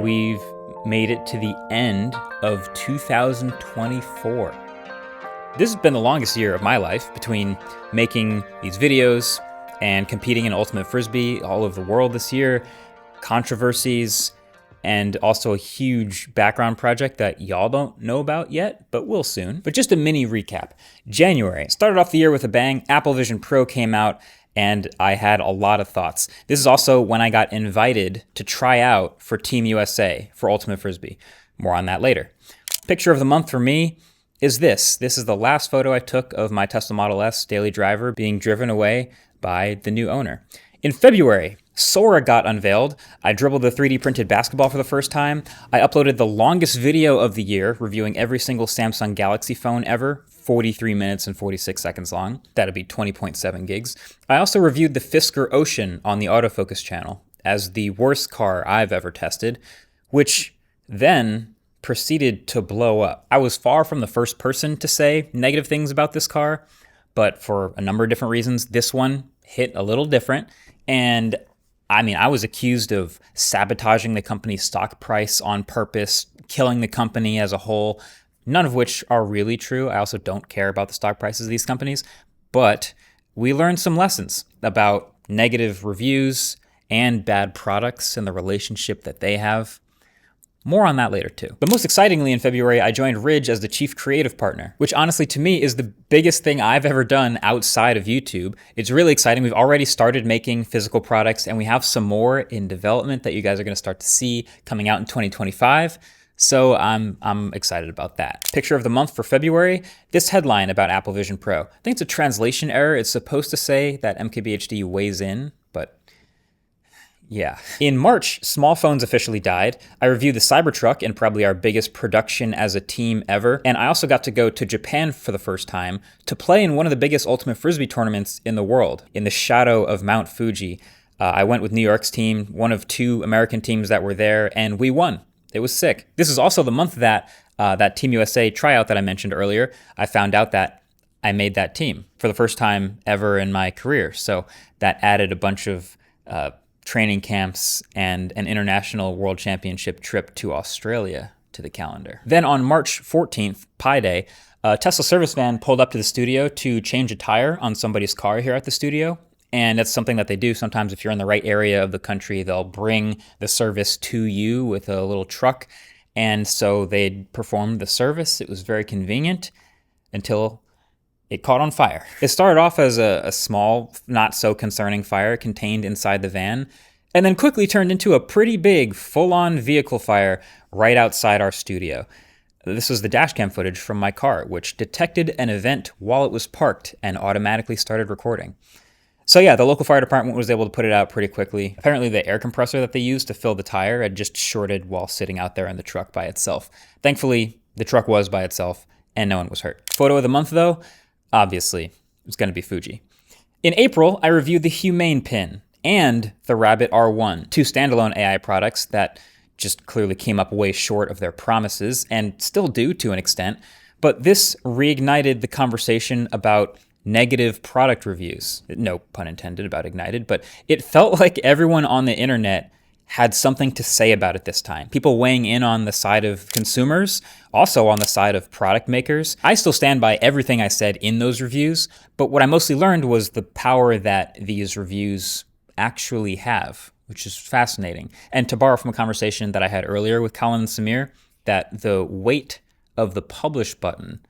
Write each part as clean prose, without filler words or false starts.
we've made it to the end of 2024. This has been the longest year of my life between making these videos and competing in Ultimate Frisbee all over the world this year, controversies, and also a huge background project that y'all don't know about yet, but will soon. But just a mini recap. January, started off the year with a bang. Apple Vision Pro came out, and I had a lot of thoughts. This is also when I got invited to try out for Team USA for Ultimate Frisbee. More on that later. Picture of the month for me is this. This is the last photo I took of my Tesla Model S daily driver being driven away by the new owner. In February, Sora got unveiled. I dribbled the 3D printed basketball for the first time. I uploaded the longest video of the year, reviewing every single Samsung Galaxy phone ever, 43 minutes and 46 seconds long. That'd be 20.7 gigs. I also reviewed the Fisker Ocean on the autofocus channel as the worst car I've ever tested, which then proceeded to blow up. I was far from the first person to say negative things about this car, but for a number of different reasons, this one hit a little different. And I was accused of sabotaging the company's stock price on purpose, killing the company as a whole, none of which are really true. I also don't care about the stock prices of these companies, but we learned some lessons about negative reviews and bad products and the relationship that they have. More on that later too. But most excitingly in February, I joined Ridge as the chief creative partner, which honestly to me is the biggest thing I've ever done outside of YouTube. It's really exciting. We've already started making physical products and we have some more in development that you guys are going to start to see coming out in 2025. So I'm excited about that. Picture of the month for February, this headline about Apple Vision Pro. I think it's a translation error. It's supposed to say that MKBHD weighs in, but yeah. In March, small phones officially died. I reviewed the Cybertruck in probably our biggest production as a team ever. And I also got to go to Japan for the first time to play in one of the biggest Ultimate Frisbee tournaments in the world, in the shadow of Mount Fuji. I went with New York's team, one of two American teams that were there, and we won. It was sick. This is also the month that that Team USA tryout that I mentioned earlier, I found out that I made that team for the first time ever in my career. So that added a bunch of training camps and an international world championship trip to Australia to the calendar. Then on March 14th, Pi Day, a Tesla service van pulled up to the studio to change a tire on somebody's car here at the studio. And that's something that they do. Sometimes if you're in the right area of the country, they'll bring the service to you with a little truck. And so they performed the service. It was very convenient until it caught on fire. It started off as a small, not so concerning fire contained inside the van, and then quickly turned into a pretty big, full-on vehicle fire right outside our studio. This was the dashcam footage from my car, which detected an event while it was parked and automatically started recording. So yeah, the local fire department was able to put it out pretty quickly. Apparently the air compressor that they used to fill the tire had just shorted while sitting out there in the truck by itself. Thankfully, the truck was by itself and no one was hurt. Photo of the month though, obviously, it's going to be Fuji. In April, I reviewed the Humane Pin and the Rabbit R1, two standalone AI products that just clearly came up way short of their promises and still do to an extent. But this reignited the conversation about negative product reviews. No pun intended about ignited, but it felt like everyone on the internet had something to say about it this time. People weighing in on the side of consumers, also on the side of product makers. I still stand by everything I said in those reviews, but what I mostly learned was the power that these reviews actually have, which is fascinating. And to borrow from a conversation that I had earlier with Colin and Samir, that the weight of the publish button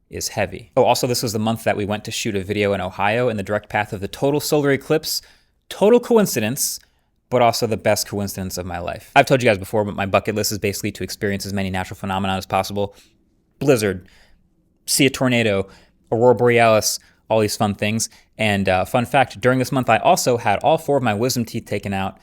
is heavy. Oh, also this was the month that we went to shoot a video in Ohio in the direct path of the total solar eclipse. Total coincidence, but also the best coincidence of my life. I've told you guys before, but my bucket list is basically to experience as many natural phenomena as possible. Blizzard, see a tornado, aurora borealis, all these fun things. And fun fact, during this month, I also had all 4 of my wisdom teeth taken out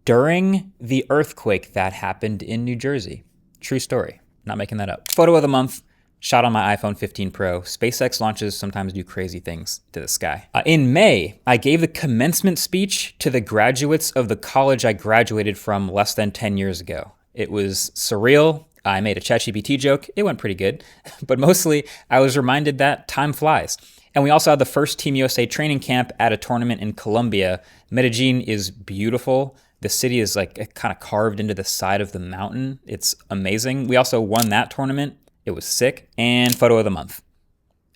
during the earthquake that happened in New Jersey. True story, not making that up. Photo of the month, shot on my iPhone 15 Pro. SpaceX launches sometimes do crazy things to the sky. In May, I gave the commencement speech to the graduates of the college I graduated from less than 10 years ago. It was surreal. I made a ChatGPT joke. It went pretty good. But mostly, I was reminded that time flies. And we also had the first Team USA training camp at a tournament in Colombia. Medellin is beautiful. The city is like kind of carved into the side of the mountain. It's amazing. We also won that tournament. It was sick. And photo of the month.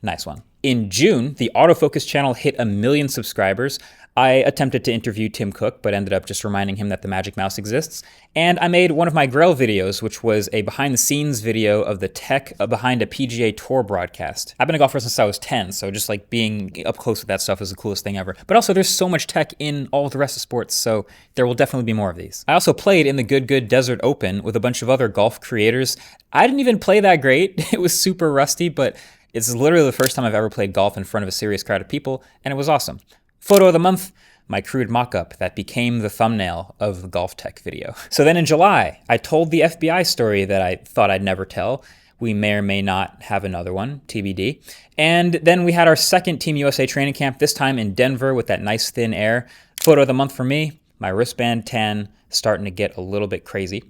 Nice one. In June, the autofocus channel hit 1 million subscribers. I attempted to interview Tim Cook, but ended up just reminding him that the Magic Mouse exists. And I made one of my Grail videos, which was a behind-the-scenes video of the tech behind a PGA Tour broadcast. I've been a golfer since I was 10, so just like being up close with that stuff is the coolest thing ever. But also, there's so much tech in all of the rest of sports, so there will definitely be more of these. I also played in the Good Good Desert Open with a bunch of other golf creators. I didn't even play that great. It was super rusty, but it's literally the first time I've ever played golf in front of a serious crowd of people, and it was awesome. Photo of the month, my crude mock-up that became the thumbnail of the golf tech video. So then in July, I told the FBI story that I thought I'd never tell. We may or may not have another one, TBD. And then we had our second Team USA training camp, this time in Denver with that nice thin air. Photo of the month for me, my wristband tan starting to get a little bit crazy.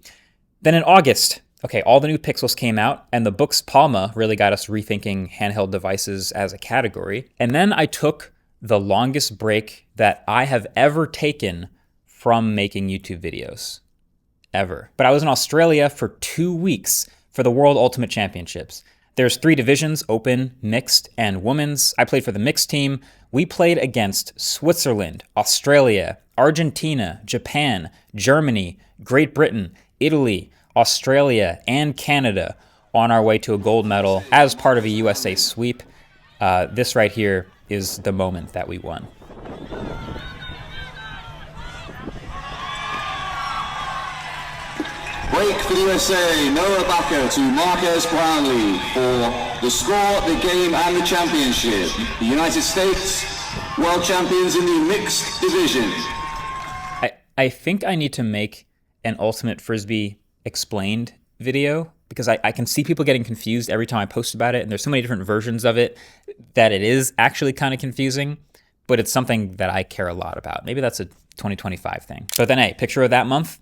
Then in August, okay, all the new Pixels came out, and the Books Palma really got us rethinking handheld devices as a category. And then I took the longest break that I have ever taken from making YouTube videos, ever. But I was in Australia for 2 weeks for the World Ultimate Championships. There's 3 divisions, open, mixed, and women's. I played for the mixed team. We played against Switzerland, Australia, Argentina, Japan, Germany, Great Britain, Italy, Australia, and Canada on our way to a gold medal as part of a USA sweep. This right here is the moment that we won. Break for the USA, Noah Bakker to Marquez Brownlee for the score, the game, and the championship. The United States, world champions in the mixed division. I think I need to make an Ultimate Frisbee explained video, because I can see people getting confused every time I post about it, and there's so many different versions of it that it is actually kind of confusing, but it's something that I care a lot about. Maybe that's a 2025 thing. But then, hey, picture of that month,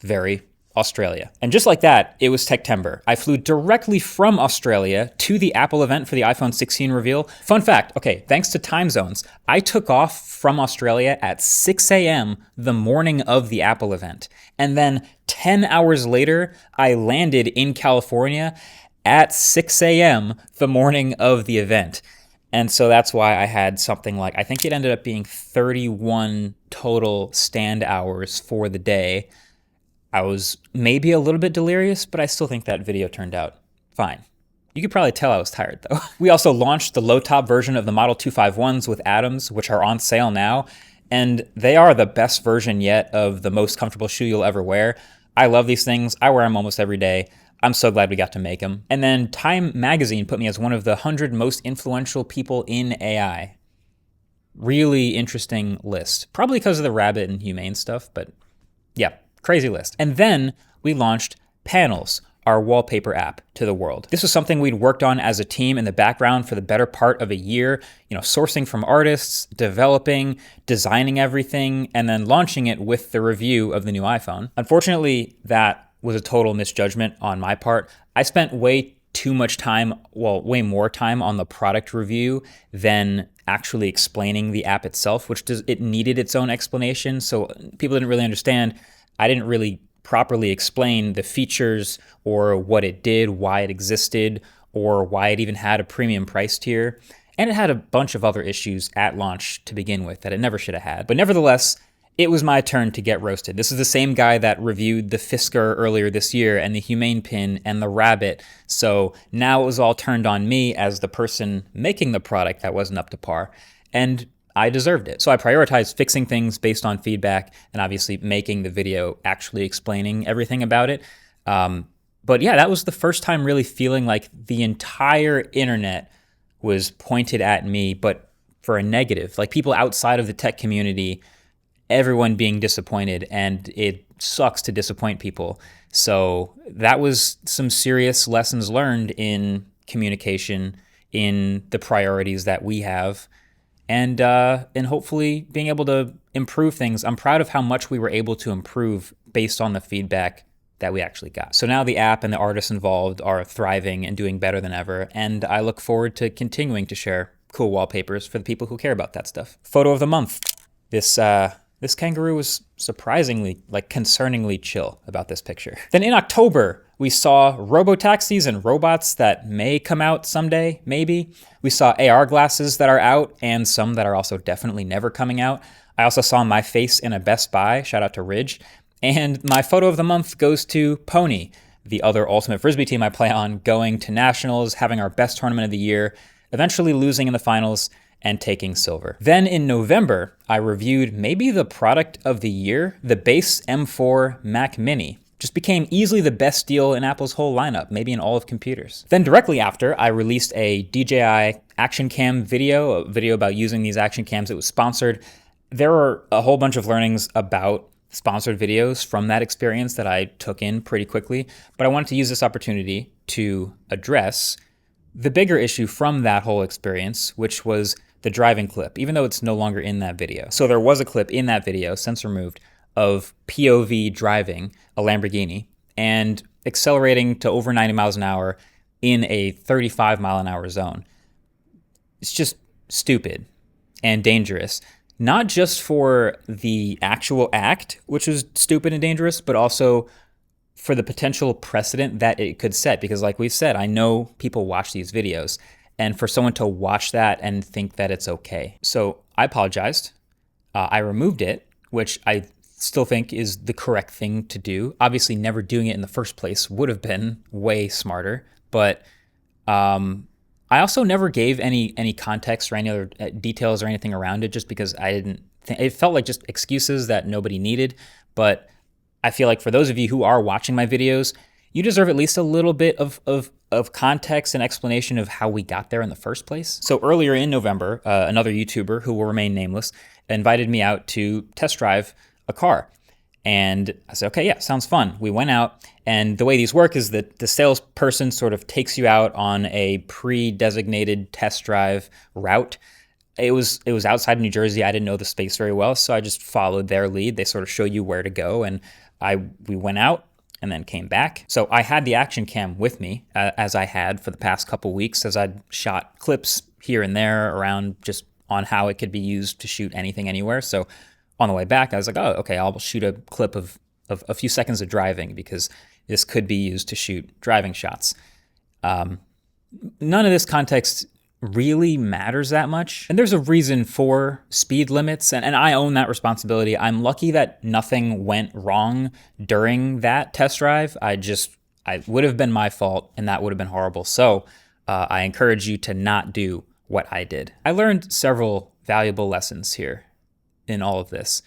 very Australia. And just like that, it was Techtember. I flew directly from Australia to the Apple event for the iPhone 16 reveal. Fun fact, okay, thanks to time zones, I took off from Australia at 6 a.m. the morning of the Apple event. And then 10 hours later, I landed in California at 6 a.m. the morning of the event. And so that's why I had something like, I think it ended up being 31 total stand hours for the day. I was maybe a little bit delirious, but I still think that video turned out fine. You could probably tell I was tired though. We also launched the low top version of the Model 251s with Atoms, which are on sale now. And they are the best version yet of the most comfortable shoe you'll ever wear. I love these things. I wear them almost every day. I'm so glad we got to make them. And then Time Magazine put me as one of the 100 most influential people in AI. Really interesting list. Probably because of the rabbit and humane stuff, but yeah. Crazy list. And then we launched Panels, our wallpaper app, to the world. This was something we'd worked on as a team in the background for the better part of a year, sourcing from artists, developing, designing everything, and then launching it with the review of the new iPhone. Unfortunately, that was a total misjudgment on my part. I spent way more time on the product review than actually explaining the app itself, it needed its own explanation. So people didn't really understand. I didn't really properly explain the features or what it did, why it existed, or why it even had a premium price tier. And it had a bunch of other issues at launch to begin with that it never should have had. But nevertheless, it was my turn to get roasted. This is the same guy that reviewed the Fisker earlier this year and the Humane Pin and the Rabbit. So now it was all turned on me as the person making the product that wasn't up to par. And I deserved it. So I prioritized fixing things based on feedback and obviously making the video actually explaining everything about it. But yeah, that was the first time really feeling like the entire internet was pointed at me, but for a negative. Like people outside of the tech community, everyone being disappointed, and it sucks to disappoint people. So that was some serious lessons learned in communication, in the priorities that we have, and hopefully being able to improve things. I'm proud of how much we were able to improve based on the feedback that we actually got. So now the app and the artists involved are thriving and doing better than ever, and I look forward to continuing to share cool wallpapers for the people who care about that stuff. Photo of the month. This This kangaroo was surprisingly, concerningly chill about this picture. Then in October, we saw robotaxis and robots that may come out someday, maybe. We saw AR glasses that are out and some that are also definitely never coming out. I also saw my face in a Best Buy, shout out to Ridge. And my photo of the month goes to Pony, the other Ultimate Frisbee team I play on, going to nationals, having our best tournament of the year, eventually losing in the finals, and taking silver. Then in November, I reviewed maybe the product of the year, the base M4 Mac Mini. Just became easily the best deal in Apple's whole lineup, maybe in all of computers. Then directly after, I released a DJI action cam video, a video about using these action cams. It was sponsored. There were a whole bunch of learnings about sponsored videos from that experience that I took in pretty quickly, but I wanted to use this opportunity to address the bigger issue from that whole experience, which was the driving clip, even though it's no longer in that video. So there was a clip in that video, since removed, of POV driving a Lamborghini and accelerating to over 90 miles an hour in a 35 mile an hour zone. It's just stupid and dangerous, not just for the actual act, which was stupid and dangerous, but also for the potential precedent that it could set. Because like we've said, I know people watch these videos, and for someone to watch that and think that it's okay. So I apologized. I removed it, which I still think is the correct thing to do. Obviously, never doing it in the first place would have been way smarter. But I also never gave any context or any other details or anything around it, just because I didn't think it felt like just excuses that nobody needed. But I feel like for those of you who are watching my videos, you deserve at least a little bit of context and explanation of how we got there in the first place. So earlier in November, another YouTuber who will remain nameless invited me out to test drive a car. And I said, okay, yeah, sounds fun. We went out, and the way these work is that the salesperson sort of takes you out on a pre-designated test drive route. It was outside of New Jersey. I didn't know the space very well, so I just followed their lead. They sort of show you where to go, and we went out and then came back. So I had the action cam with me, as I had for the past couple weeks, as I'd shot clips here and there around just on how it could be used to shoot anything anywhere. So on the way back, I was like, oh, okay, I'll shoot a clip of a few seconds of driving, because this could be used to shoot driving shots. None of this context really matters that much. And there's a reason for speed limits, and I own that responsibility. I'm lucky that nothing went wrong during that test drive. I would have been my fault, and that would have been horrible. So I encourage you to not do what I did. I learned several valuable lessons here in all of this.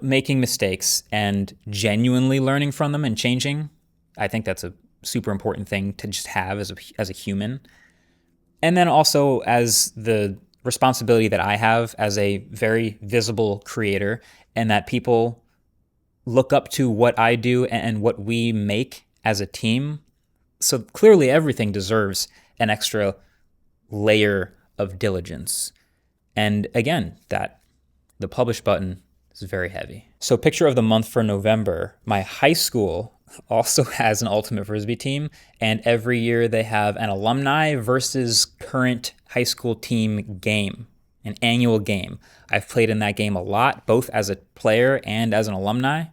Making mistakes and genuinely learning from them and changing. I think that's a super important thing to just have as a human. And then also as the responsibility that I have as a very visible creator, and that people look up to what I do and what we make as a team. So clearly everything deserves an extra layer of diligence. And again, that the publish button is very heavy. So picture of the month for November, my high school also has an Ultimate Frisbee team, and every year they have an alumni versus current high school team game, an annual game. I've played in that game a lot, both as a player and as an alumni.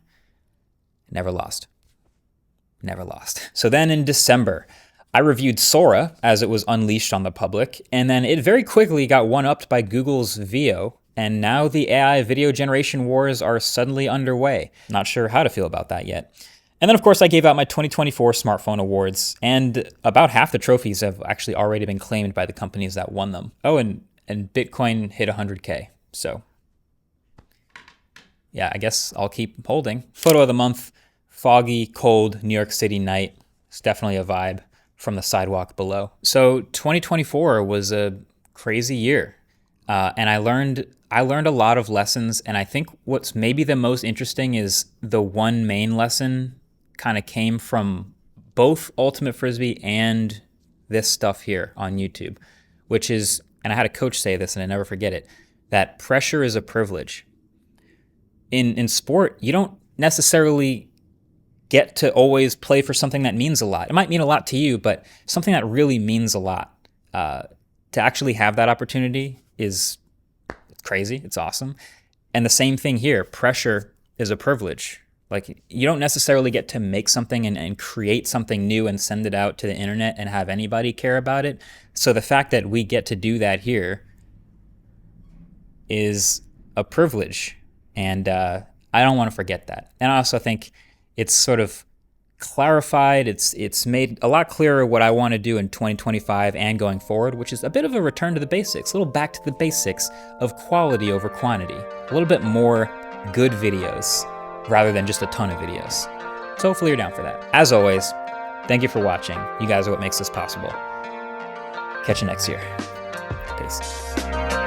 Never lost. So then in December, I reviewed Sora as it was unleashed on the public, and then it very quickly got one-upped by Google's Veo, and now the AI video generation wars are suddenly underway. Not sure how to feel about that yet. And then, of course, I gave out my 2024 smartphone awards, and about half the trophies have actually already been claimed by the companies that won them. Oh, and Bitcoin hit 100K, so yeah, I guess I'll keep holding. Photo of the month, foggy, cold New York City night. It's definitely a vibe from the sidewalk below. So 2024 was a crazy year, and I learned a lot of lessons, and I think what's maybe the most interesting is the one main lesson kind of came from both Ultimate Frisbee and this stuff here on YouTube, which is, and I had a coach say this and I never forget it, that pressure is a privilege. In sport, you don't necessarily get to always play for something that means a lot. It might mean a lot to you, but something that really means a lot. To actually have that opportunity is crazy. It's awesome. And the same thing here. Pressure is a privilege. Like, you don't necessarily get to make something and create something new and send it out to the internet and have anybody care about it. So the fact that we get to do that here is a privilege. And I don't want to forget that. And I also think it's sort of clarified, it's made a lot clearer what I want to do in 2025 and going forward, which is a bit of a return to the basics, a little back to the basics of quality over quantity, a little bit more good videos rather than just a ton of videos. So hopefully you're down for that. As always, thank you for watching. You guys are what makes this possible. Catch you next year. Peace.